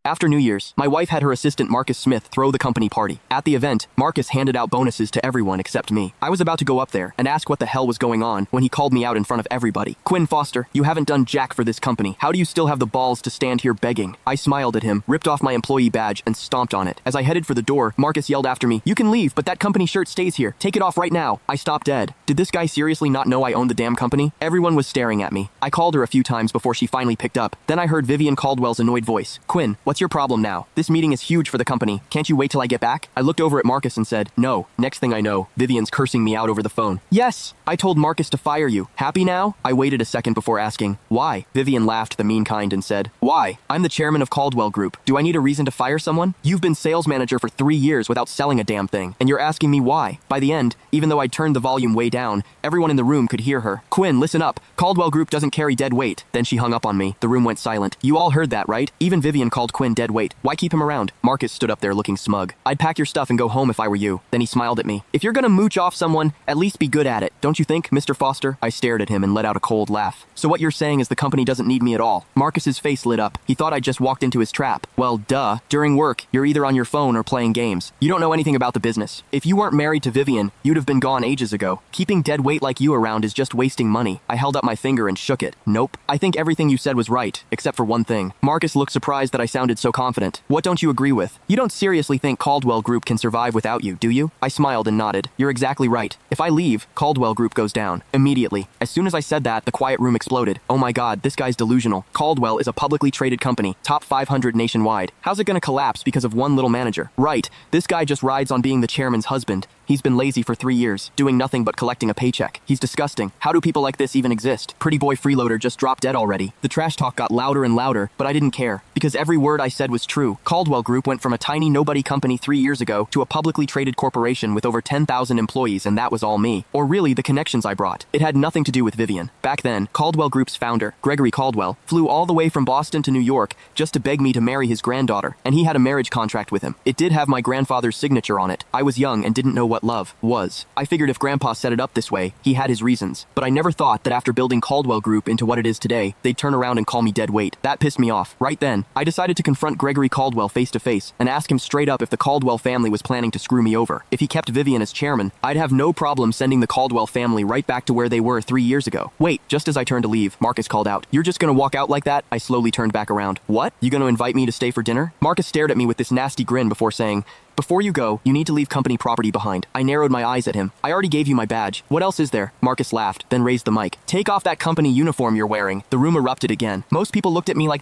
After New Year's, my wife had her assistant Marcus Smith throw the company party. At the event, Marcus handed out bonuses to everyone except me. I was about to go up there and ask what the hell was going on when he called me out in front of everybody. "Quinn Foster, you haven't done jack for this company. How do you still have the balls to stand here begging?" I smiled at him, ripped off my employee badge, and stomped on it. As I headed for the door, Marcus yelled after me, "You can leave, but that company shirt stays here. Take it off right now." I stopped dead. Did this guy seriously not know I owned the damn company? Everyone was staring at me. I called her a few times before she finally picked up. Then I heard Vivian Caldwell's annoyed voice. "Quinn, what's your problem now? This meeting is huge for the company. Can't you wait till I get back?" I looked over at Marcus and said, "No." Next thing I know, Vivian's cursing me out over the phone. "Yes, I told Marcus to fire you. Happy now?" I waited a second before asking, "Why?" Vivian laughed the mean kind and said, "Why? I'm the chairman of Caldwell Group. Do I need a reason to fire someone? You've been sales manager for 3 years without selling a damn thing, and you're asking me why." By the end, even though I turned the volume way down, everyone in the room could hear her. "Quinn, listen up. Caldwell Group doesn't carry dead weight." Then she hung up on me. The room went silent. You all heard that, right? Even Vivian called Quinn dead weight. Why keep him around? Marcus stood up there looking smug. "I'd pack your stuff and go home if I were you." Then he smiled at me. "If you're gonna mooch off someone, at least be good at it. Don't you think, Mr. Foster?" I stared at him and let out a cold laugh. "So what you're saying is the company doesn't need me at all?" Marcus's face lit up. He thought I just walked into his trap. Well, duh. During work, you're either on your phone or playing games. You don't know anything about the business. If you weren't married to Vivian, you'd have been gone ages ago. Keeping dead weight like you around is just wasting money. I held up my finger and shook it. "Nope. I think everything you said was right, except for one thing." Marcus looked surprised that I sounded so confident. "What don't you agree with? You don't seriously think Caldwell Group can survive without you, do you?" I smiled and nodded. "You're exactly right. If I leave, Caldwell Group goes down." Immediately. As soon as I said that, the quiet room exploded. Oh my god, this guy's delusional. Caldwell is a publicly traded company, top 500 nationwide. How's it gonna collapse because of one little manager? Right, this guy just rides on being the chairman's husband. He's been lazy for 3 years, doing nothing but collecting a paycheck. He's disgusting. How do people like this even exist? Pretty boy freeloader just dropped dead already. The trash talk got louder and louder, but I didn't care, because every word I said was true. Caldwell Group went from a tiny nobody company 3 years ago to a publicly traded corporation with over 10,000 employees, and that was all me. Or really, the connections I brought. It had nothing to do with Vivian. Back then, Caldwell Group's founder, Gregory Caldwell, flew all the way from Boston to New York just to beg me to marry his granddaughter, and he had a marriage contract with him. It did have my grandfather's signature on it. I was young and didn't know what love was. I figured if Grandpa set it up this way, he had his reasons. But I never thought that after building Caldwell Group into what it is today, they'd turn around and call me dead weight. That pissed me off. Right then, I decided to confront Gregory Caldwell face to face and ask him straight up if the Caldwell family was planning to screw me over. If he kept Vivian as chairman, I'd have no problem sending the Caldwell family right back to where they were 3 years ago. Wait, just as I turned to leave, Marcus called out, "You're just gonna walk out like that?" I slowly turned back around. "What? You gonna invite me to stay for dinner?" Marcus stared at me with this nasty grin before saying, "Before you go, you need to leave company property behind." I narrowed my eyes at him. "I already gave you my badge. What else is there?" Marcus laughed, then raised the mic. "Take off that company uniform you're wearing." The room erupted again. Most people looked at me like